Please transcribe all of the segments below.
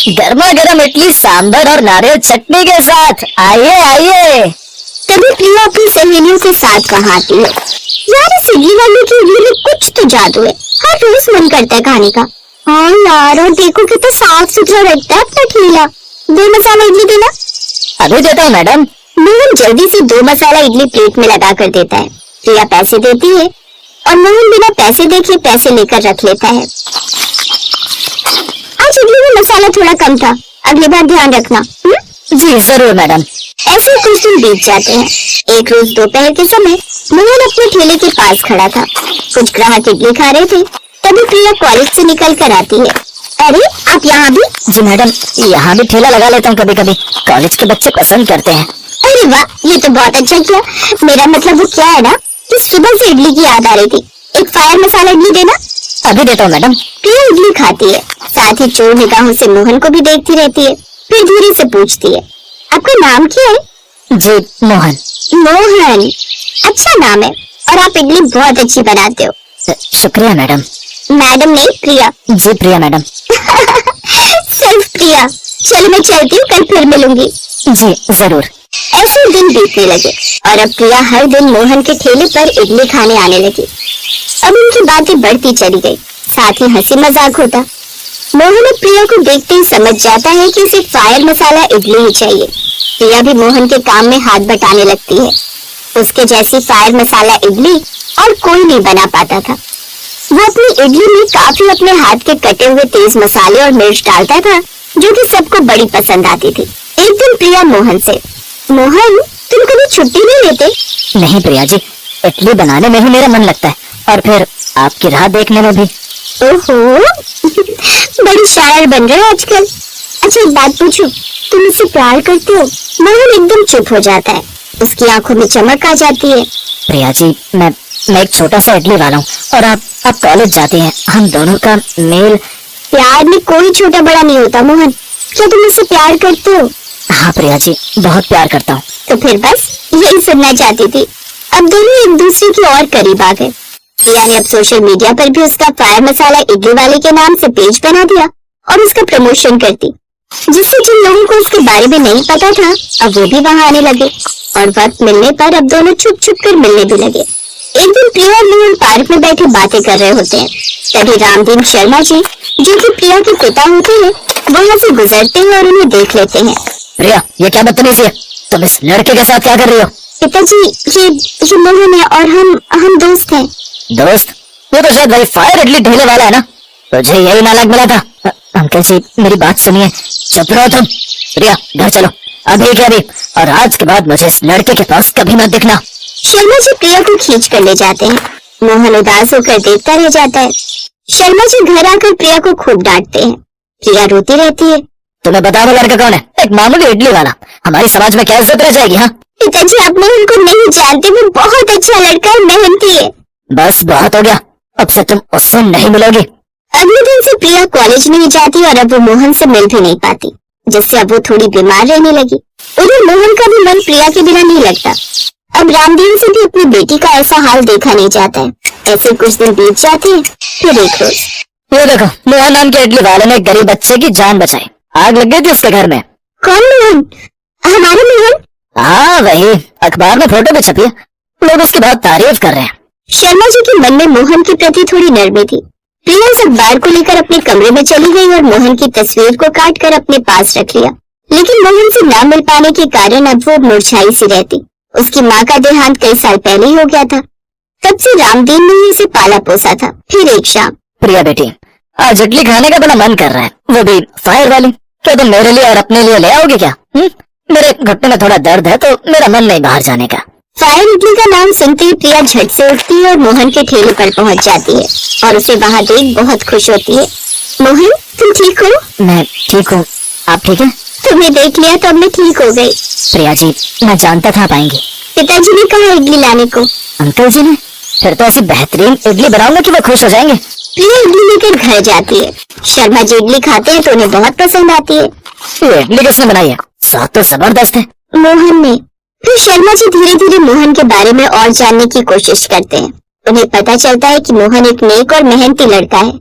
गर्मा गर्म इडली सांभर और नारियल चटनी के साथ। आइए आइए। तभी प्रिया अपनी सहेलियों के साथ वहाँ आती है। यार इस इडली वाले की इडली में कुछ तो जादू है, हर रोज मन करता है खाने का। हाँ यार, और देखो कितना साफ सुथरा रखता है अपना ठेला। 2 मसाला इडली देना। अभी देता हूँ मैडम। मोहन जल्दी से 2 मसाला इडली प्लेट में लगा कर देता है। प्रिया पैसे देती है और मोहन बिना पैसे देखे पैसे लेकर रख लेता है। आज इडली में मसाला थोड़ा कम था, अगली बार ध्यान रखना। जी जरूर मैडम। ऐसे कुछ दिन बीत जाते हैं। एक रोज दोपहर के समय मोहन अपने ठेले के पास खड़ा था। कुछ ग्राहक इडली खा रहे थे। तभी प्रिया कॉलेज से निकल कर आती है। अरे आप यहाँ भी? जी मैडम, यहाँ भी ठेला लगा लेता हूँ कभी कभी, कॉलेज के बच्चे पसंद करते हैं। अरे वाह, ये तो बहुत अच्छा किया। मेरा मतलब वो क्या है ना कि सुबह से इडली की याद आ रही थी। एक फायर मसाला इडली देना। अभी देता हूँ मैडम। प्रिया इडली खाती है, साथ ही चोर निगाहों से मोहन को भी देखती रहती है। फिर धीरे से पूछती है, आपका नाम क्या है? जी मोहन। मोहन, अच्छा नाम है और आप इडली बहुत अच्छी बनाते हो। शुक्रिया मैडम। मैडम नहीं, प्रिया। जी प्रिया मैडम। सिर्फ प्रिया। चलो मैं चलती हूँ, कल फिर मिलूंगी। जी जरूर। ऐसे दिन बीतने लगे और अब प्रिया हर दिन मोहन के ठेले पर इडली खाने आने लगी। अब उनकी बातें बढ़ती चली गई, साथ ही हंसी मजाक होता। मोहन अब प्रिया को देखते ही समझ जाता है कि इसे फायर मसाला इडली ही चाहिए। प्रिया भी मोहन के काम में हाथ बटाने लगती है। उसके जैसी फायर मसाला इडली और कोई नहीं बना पाता था। वो अपनी इडली में काफी अपने हाथ के कटे हुए तेज मसाले और मिर्च डालता था, जो कि सबको बड़ी पसंद आती थी। एक दिन प्रिया मोहन से, मोहन तुम कभी छुट्टी नहीं लेते? नहीं प्रिया जी, इडली बनाने में ही मेरा मन लगता है और फिर आपकी राह देखने में भी। ओहो, बड़ी शायर बन रहे हो आजकल। अच्छा एक बात पूछूं, तुम मुझसे प्यार करते हो? मोहन एकदम चुप हो जाता है, उसकी आंखों में चमक आ जाती है। प्रिया जी, मैं एक छोटा सा इडली वाला हूँ और आप कॉलेज जाती हैं। हम दोनों का मेल। प्यार में कोई छोटा बड़ा नहीं होता मोहन। क्या तुम मुझसे प्यार करते हो? हाँ प्रिया जी, बहुत प्यार करता हूँ। तो फिर बस यही सुनना चाहती थी। अब दोनों एक दूसरे की और करीब आ गए। प्रिया ने अब सोशल मीडिया पर भी उसका फायर मसाला इडली वाले के नाम से पेज बना दिया और उसका प्रमोशन करती, जिससे जिन लोगों को उसके बारे में नहीं पता था अब वो भी वहाँ आने लगे। और वक्त मिलने पर अब दोनों छुप छुप कर मिलने भी लगे। एक दिन प्रिया और मोहन पार्क में बैठे बातें कर रहे होते हैं। तभी रामदीन शर्मा जी, जो कि प्रिया के पिता होते हैं, वहाँ से गुजरते हैं और उन्हें देख लेते हैं। प्रिया, ये क्या बदतमीजी है? तुम इस लड़के के साथ क्या कर रही हो? पिताजी, ये मोहन है और हम दोस्त हैं। दोस्त? ये तो शायद वही फायर इडली ढेले वाला है ना? तुझे यही नालायक मिला था। अंकल जी मेरी बात सुनिए। चुप रहो तुम। प्रिया घर चलो, अभी के अभी, और आज के बाद मुझे इस लड़के के पास कभी मत दिखना। शर्मा जी प्रिया को खींच कर ले जाते हैं। मोहन उदास होकर देखता रह जाता है। शर्मा जी घर आकर प्रिया को खूब डांटते हैं। प्रिया रोती रहती है। तुम्हें बता वो लड़का कौन है? एक मामूली इडली वाला। हमारी समाज में क्या इज्जत रह जाएगी? हाँ पिताजी, आप मोहन को नहीं जानते, वो बहुत अच्छा लड़का है, मेहनती है। बस बहुत हो गया, अब से तुम उससे नहीं मिलोगी। अगले दिन से प्रिया कॉलेज नहीं जाती और अब वो मोहन से मिल भी नहीं पाती, जिससे अब वो थोड़ी बीमार रहने लगी। उधर मोहन का भी मन प्रिया के बिना नहीं लगता। अब रामदीन से भी अपनी बेटी का ऐसा हाल देखा नहीं जाता है। ऐसे कुछ दिन बीत जाते हैं। फिर एक रोज, ये देखो, मोहन नाम के इडली वाले ने एक गरीब बच्चे की जान बचाई। आग लग गई थी उसके घर में। कौन मोहन? हमारा मोहन? हाँ वही, अखबार में फोटो भी छपी है, लोग उसकी बहुत तारीफ कर रहे हैं। शर्मा जी के मन में मोहन के प्रति थोड़ी नरमी थी। प्रिया इस अखबार को लेकर अपने कमरे में चली गई और मोहन की तस्वीर को काट कर अपने पास रख लिया। लेकिन मोहन से न मिल पाने के कारण अब वो मुरझाई सी रहती। उसकी माँ का देहांत कई साल पहले ही हो गया था। तब से रामदीन ने ही उसे पाला पोसा था। फिर एक शाम, प्रिया बेटी, आज इडली खाने का बड़ा मन कर रहा है, वो भी फायर वाली। क्या तुम मेरे लिए और अपने लिए ले आओगे क्या? मेरे घुटने में थोड़ा दर्द है तो मेरा मन नहीं बाहर जाने का। फायर इडली का नाम सुनते ही प्रिया झट से उठती है और मोहन के ठेले पर पहुंच जाती है और उसे वहाँ देख बहुत खुश होती है। मोहन, तुम ठीक हो? मैं ठीक हूँ, आप ठीक हैं? तुम्हें देख लिया तो अब मैं ठीक हो गई। प्रिया जी, मैं जानता था आप आएंगी। पिताजी ने कहा इडली लाने को। अंकल जी ने? फिर तो ऐसी बेहतरीन इडली बनाऊंगा कि वो खुश हो जाएंगे। प्रिया इडली लेकर घर जाती है। शर्मा जी इडली खाते हैं तो उन्हें बहुत पसंद आती है। ये इडली किसने बनाई है? स्वाद तो जबरदस्त है। मोहन ने। फिर शर्मा जी धीरे धीरे मोहन के बारे में और जानने की कोशिश करते हैं। उन्हें पता चलता है कि मोहन एक नेक और मेहनती लड़का है।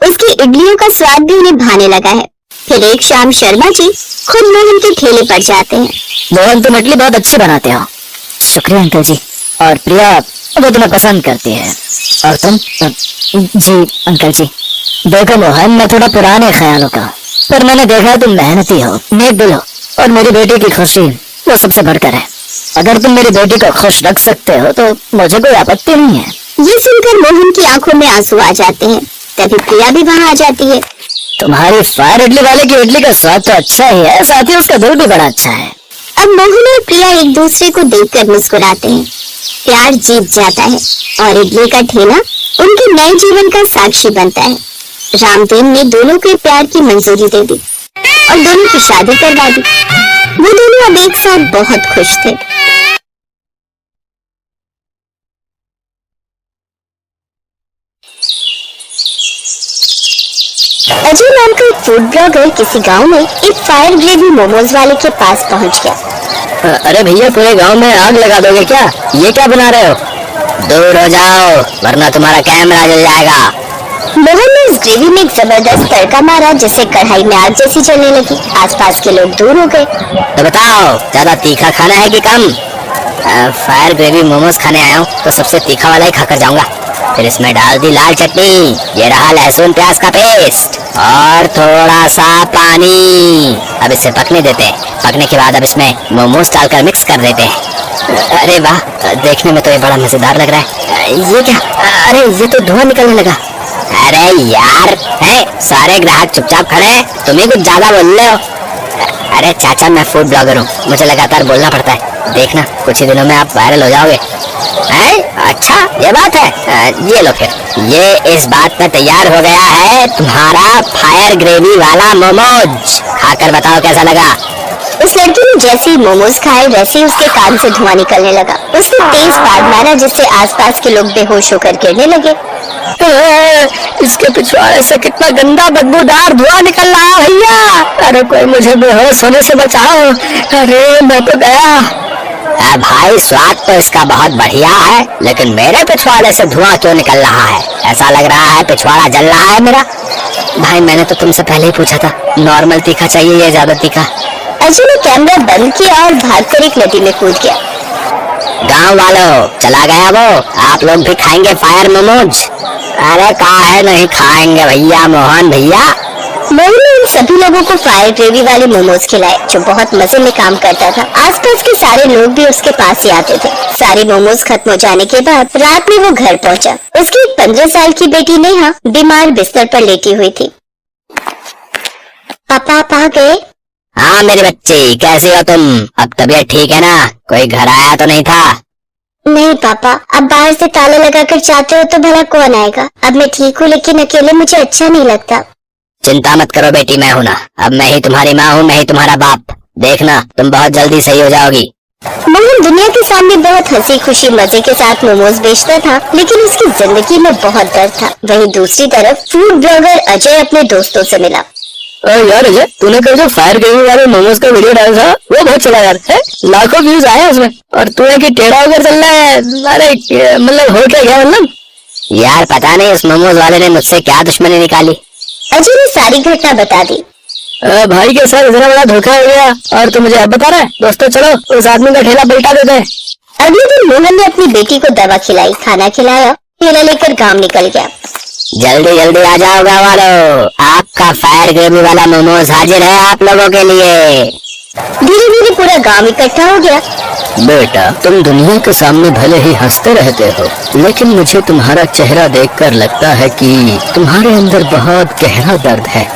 उसकी इडलियों का स्वाद भी उन्हें भाने लगा है। फिर एक शाम शर्मा जी खुद मोहन के ठेले पर जाते हैं। मोहन, तुम इडली बहुत अच्छी बनाते हो। शुक्रिया अंकल जी। और प्रिया, वो तुम्हें पसंद करती है। और तुम? जी अंकल जी। देखो मोहन, मैं थोड़ा पुराने ख्यालों का, पर मैंने देखा तुम मेहनती हो, नेक दिल हो, और मेरी बेटी की खुशी वो सबसे बढ़कर है। अगर तुम मेरी बेटी को खुश रख सकते हो तो मुझे कोई आपत्ति नहीं है। ये सुनकर मोहन की आंखों में आंसू आ जाते हैं। तभी प्रिया भी वहाँ आ जाती है। तुम्हारी फायर इडली वाले की इडली का स्वाद तो अच्छा ही है, साथ ही उसका दिल भी बड़ा अच्छा है। अब मोहन और प्रिया एक दूसरे को देखकर मुस्कुराते हैं। प्यार जीत जाता है और इडली का ठेला उनके नए जीवन का साक्षी बनता है। रामदेव ने दोनों के प्यार की मंजूरी दे दी और दोनों की शादी करवा दी। वो दोनों अब एक साथ बहुत खुश थे। अजय नाम का एक फूड ब्लॉगर किसी गांव में एक फायर ग्रेवी मोमोज वाले के पास पहुंच गया। अरे भैया, पूरे गांव में आग लगा दोगे क्या? ये क्या बना रहे हो? दूर हो जाओ वरना तुम्हारा कैमरा जल जाएगा। मोहन ने इस ग्रेवी में एक जबरदस्त तड़का मारा जिससे कढ़ाई में आग जैसी चलने लगी। आसपास के लोग दूर हो गए। तो बताओ, ज्यादा तीखा खाना है कि कम? फायर ग्रेवी मोमोज खाने आया हूँ तो सबसे तीखा वाला ही खाकर जाऊंगा। फिर इसमें डाल दी लाल चटनी, ये रहा लहसुन प्याज का पेस्ट और थोड़ा सा पानी। अब इसे पकने देते हैं। पकने के बाद अब इसमें मोमोज डालकर मिक्स कर देते हैं। अरे वाह, देखने में तो ये बड़ा मजेदार लग रहा है। ये क्या? अरे ये तो धुआं निकलने लगा। अरे यार, है सारे ग्राहक चुपचाप खड़े हैं, तुम ही कुछ ज्यादा बोल रहे हो। अरे चाचा, मैं फूड ब्लॉगर हूँ, मुझे लगातार बोलना पड़ता है। देखना, कुछ ही दिनों में आप वायरल हो जाओगे। हैं? अच्छा, ये बात है। ये लो फिर, ये इस बात पर तैयार हो गया है तुम्हारा फायर ग्रेवी वाला मोमोज। खाकर बताओ कैसा लगा। उस लड़की ने जैसे ही मोमोज खाए वैसे ही उसके कान से धुआं निकलने लगा। उसने तेज पाद मारा जिससे आसपास के लोग बेहोश होकर गिरने लगे। इसके पिछवाड़े से कितना गंदा बदबूदार धुआं निकल रहा है भैया। अरे कोई मुझे बेहोश होने से बचाओ। अरे मैं तो गया। भाई, स्वाद तो इसका बहुत बढ़िया है, लेकिन मेरे पिछवाड़े से धुआं क्यों निकल रहा है? ऐसा लग रहा है पिछवाड़ा जल रहा है मेरा। भाई, मैंने तो तुमसे पहले ही पूछा था, नॉर्मल तीखा चाहिए या ज्यादा तीखा? अजय ने कैमरा बंद किया और भागकर एक नदी में कूद गया। गांव वालों, चला गया वो। आप लोग भी खाएंगे फायर मोमोज? अरे काहे नहीं खाएंगे भैया, मोहन भैया। मोहन ने उन सभी लोगों को फायर ग्रेवी वाले मोमोज खिलाए जो बहुत मजे में काम करता था। आसपास के सारे लोग भी उसके पास ही आते थे। सारे मोमोज खत्म हो जाने के बाद रात में वो घर पहुंचा। उसकी 15 साल की बेटी नेहा बीमार बिस्तर पर लेटी हुई थी। पापा आप आ गए? हाँ मेरी बच्ची, कैसी हो तुम? अब तबीयत ठीक है ना? कोई घर आया तो नहीं था? नहीं पापा, अब बाहर से ताला लगाकर जाते हो तो भला कौन आएगा। अब मैं ठीक हूँ, लेकिन अकेले मुझे अच्छा नहीं लगता। चिंता मत करो बेटी, मैं हूँ ना। अब मैं ही तुम्हारी माँ हूँ, मैं ही तुम्हारा बाप। देखना, तुम बहुत जल्दी सही हो जाओगी। मोहन दुनिया के सामने बहुत हंसी खुशी मजे के साथ मोमोज बेचता था, लेकिन उसकी जिंदगी में बहुत डर था। वहीं दूसरी तरफ फूड ब्लॉगर अजय अपने दोस्तों से मिला। यार अजय, तूने कल जो फायर ग्रेवी वाले मोमोज का वीडियो डाला था वो बहुत चला यार, है? लाखों व्यूज आए उसमें, और तूने कि टेढ़ा होकर चल रहा है। अरे मतलब हो क्या गया? मतलब यार पता नहीं उस मोमोज वाले ने मुझसे क्या दुश्मनी निकाली। अजय ने सारी घटना बता दी। भाई के साथ इतना बड़ा धोखा हो गया और तू मुझे अब बता रहा है? दोस्तों चलो उस आदमी का ठेला पलटा देते हैं। अगले दिन मोहन ने अपनी बेटी को दवा खिलाई, खाना खिलाया, ठेला लेकर गांव निकल गया। जल्दी जल्दी आ जाओ गाँव वालों, आपका फायर ग्रेवी वाला मोमोज हाजिर है आप लोगों के लिए। धीरे धीरे पूरा गांव इकट्ठा हो गया। बेटा, तुम दुनिया के सामने भले ही हंसते रहते हो, लेकिन मुझे तुम्हारा चेहरा देखकर लगता है कि तुम्हारे अंदर बहुत गहरा दर्द है।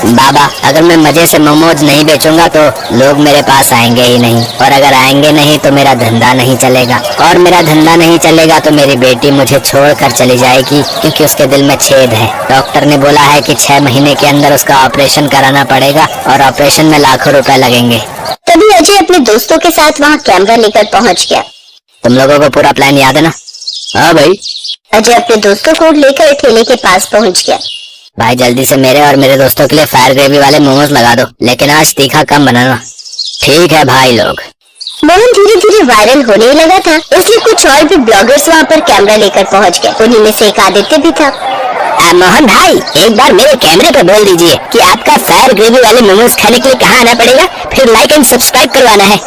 बाबा, अगर मैं मजे से मोमोज नहीं बेचूंगा तो लोग मेरे पास आएंगे ही नहीं, और अगर आएंगे नहीं तो मेरा धंधा नहीं चलेगा, और मेरा धंधा नहीं चलेगा तो मेरी बेटी मुझे छोड़कर चली जाएगी, क्योंकि उसके दिल में छेद है। डॉक्टर ने बोला है कि 6 महीने के अंदर उसका ऑपरेशन कराना पड़ेगा, और ऑपरेशन में लाखों रुपए लगेंगे। तभी अजय अपने दोस्तों के साथ वहाँ कैमरा लेकर पहुँच गया। तुम लोगों को पूरा प्लान याद है ना? हाँ भाई। अजय अपने दोस्तों को लेकर ठेले के पास पहुँच गया। भाई जल्दी से मेरे और मेरे दोस्तों के लिए फायर ग्रेवी वाले मोमोज लगा दो, लेकिन आज तीखा कम बनाना। ठीक है भाई लोग। मोहन धीरे धीरे वायरल होने ही लगा था, इसलिए कुछ और भी ब्लॉगर्स वहाँ पर कैमरा लेकर पहुँच गए। उन्हीं में से एक आदित्य भी था। मोहन भाई, एक बार मेरे कैमरे पे बोल दीजिए कि आपका फायर ग्रेवी वाले मोमोज खाने के लिए कहाँ आना पड़ेगा, फिर लाइक एंड सब्सक्राइब करवाना है।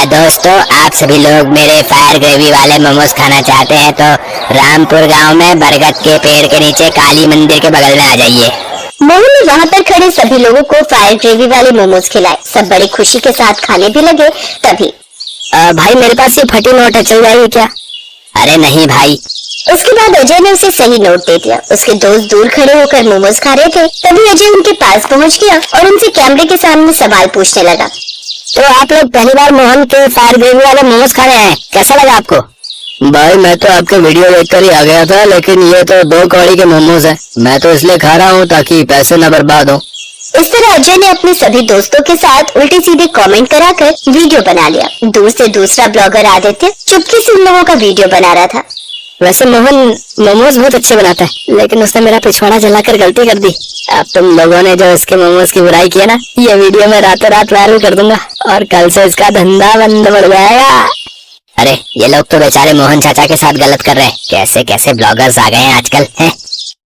दोस्तों, आप सभी लोग मेरे फायर ग्रेवी वाले मोमोज खाना चाहते हैं तो रामपुर गांव में बरगद के पेड़ के नीचे काली मंदिर के बगल में आ जाइए। मोहन ने वहाँ पर खड़े सभी लोगों को फायर ग्रेवी वाले मोमोज खिलाए। सब बड़ी खुशी के साथ खाने भी लगे। तभी भाई, मेरे पास ये फटी नोट है, चल जाएगी क्या? अरे नहीं भाई। उसके बाद अजय ने उसे सही नोट दे दिया। उसके दोस्त दूर खड़े होकर मोमोज खा रहे थे। तभी अजय उनके पास पहुँच गया और उनसे कैमरे के सामने सवाल पूछने लगा। तो आप लोग पहली बार मोहन के फायर ग्रेवी वाले मोमोज खा रहे हैं, कैसा लगा आपको? भाई, मैं तो आपके वीडियो देखकर ही आ गया था, लेकिन ये तो 2 कौड़ी के मोमोज हैं। मैं तो इसलिए खा रहा हूँ ताकि पैसे न बर्बाद हो। इस तरह अजय ने अपने सभी दोस्तों के साथ उल्टे सीधे कमेंट कराकर वीडियो बना लिया। दूर से दूसरा ब्लॉगर आदित्य चुपके से उन लोगों का वीडियो बना रहा था। वैसे मोहन मोमोज बहुत अच्छे बनाता है, लेकिन उसने मेरा पिछवाड़ा जलाकर गलती कर दी। अब तुम लोगों ने जो इसके मोमोज की बुराई की है ना, ये वीडियो मैं रातों रात वायरल कर दूंगा और कल से इसका धंधा बंद पड़ जाएगा। अरे, ये लोग तो बेचारे मोहन चाचा के साथ गलत कर रहे हैं। कैसे कैसे ब्लॉगर्स आ गए हैं आजकल, हैं?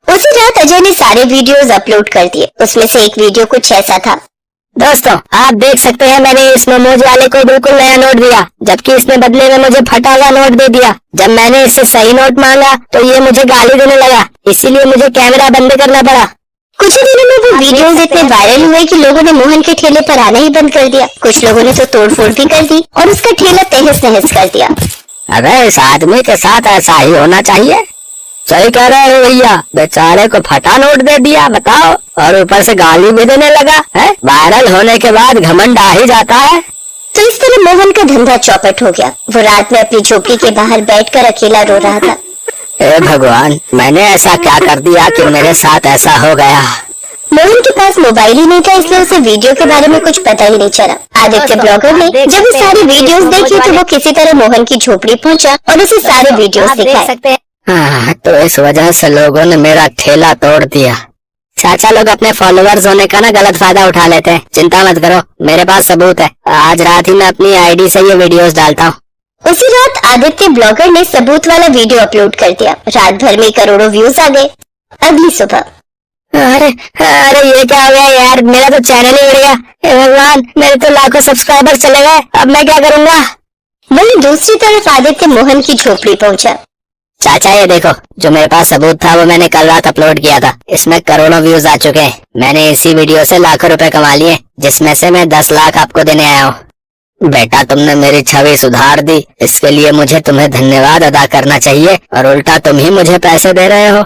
उसी रात अजय ने सारे वीडियोस अपलोड कर दिए। उसमें से एक वीडियो कुछ ऐसा था। दोस्तों, आप देख सकते हैं, मैंने इस मोमोज वाले को बिल्कुल नया नोट दिया, जबकि इसने बदले में मुझे फटा हुआ नोट दे दिया। जब मैंने इससे सही नोट मांगा तो ये मुझे गाली देने लगा, इसीलिए मुझे कैमरा बंद करना पड़ा। कुछ ही दिनों में वो वीडियोस इतने वायरल हुए कि लोगों ने मोहन के ठेले पर आना ही बंद कर दिया। कुछ लोगों ने तो तोड़फोड़ भी कर दी और उसका ठेला तहस नहस कर दिया। अरे, इस आदमी के साथ ऐसा ही होना चाहिए। सही कह रहे हो भैया, बेचारे को फटा नोट दे दिया, बताओ, और ऊपर से गाली भी देने लगा है। वायरल होने के बाद घमंड आ ही जाता है। तो इस तरह मोहन का धंधा चौपट हो गया। वो रात में अपनी झोपड़ी के बाहर बैठकर अकेला रो रहा था। हे भगवान, मैंने ऐसा क्या कर दिया कि मेरे साथ ऐसा हो गया? मोहन के पास मोबाइल ही नहीं था, इसलिए उसे वीडियो के बारे में कुछ पता ही नहीं चला। आदित्य ब्लॉगर ने जब वो सारी वीडियोस देखी तो वो किसी तरह मोहन की झोपड़ी पहुंचा और उसे सारे वीडियोस दिखाए। हाँ, तो इस वजह से लोगों ने मेरा ठेला तोड़ दिया। चाचा लोग अपने फॉलोअर्स होने का ना गलत फायदा उठा लेते हैं। चिंता मत करो, मेरे पास सबूत है। आज रात ही मैं अपनी आईडी से ये वीडियोस डालता हूँ। उसी रात आदित्य ब्लॉगर ने सबूत वाला वीडियो अपलोड कर दिया। रात भर में करोड़ों व्यूज आ गए। अगली सुबह अरे अरे, ये क्या हो गया यार, मेरा तो चैनल ही उड़ गया। हे भगवान, मेरे तो लाखों सब्सक्राइबर चले गए, अब मैं क्या करूँगा? वहीं दूसरी तरफ आदित्य मोहन की झोपड़ी पहुंचा। चाचा, ये देखो, जो मेरे पास सबूत था वो मैंने कल रात अपलोड किया था। इसमें करोड़ों व्यूज आ चुके हैं। मैंने इसी वीडियो से लाखों रुपए कमा लिए, जिसमें से मैं 10 लाख आपको देने आया हूँ। बेटा, तुमने मेरी छवि सुधार दी, इसके लिए मुझे तुम्हें धन्यवाद अदा करना चाहिए, और उल्टा तुम ही मुझे पैसे दे रहे हो।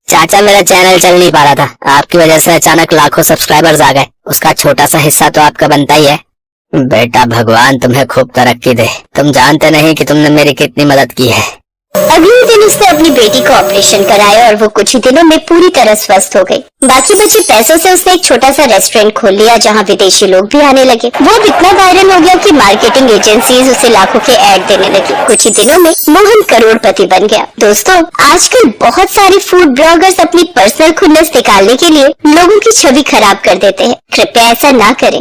चाचा, मेरा चैनल चल नहीं पा रहा था, आपकी वजह से अचानक लाखों सब्सक्राइबर्स आ गए। उसका छोटा सा हिस्सा तो आपका बनता ही है। बेटा, भगवान तुम्हें खूब तरक्की दे। तुम जानते नहीं कि तुमने मेरी कितनी मदद की है। अगले दिन उसने अपनी बेटी को ऑपरेशन कराया और वो कुछ ही दिनों में पूरी तरह स्वस्थ हो गई। बाकी बचे पैसों से उसने एक छोटा सा रेस्टोरेंट खोल लिया, जहाँ विदेशी लोग भी आने लगे। वो अब इतना वायरल हो गया कि मार्केटिंग एजेंसीज उसे लाखों के ऐड देने लगी। कुछ ही दिनों में मोहन करोड़पति बन गया। दोस्तों, आजकल बहुत सारे फूड ब्लॉगर्स अपनी पर्सनल खुन्नस निकालने के लिए लोगों की छवि खराब कर देते हैं। कृपया ऐसा ना करें।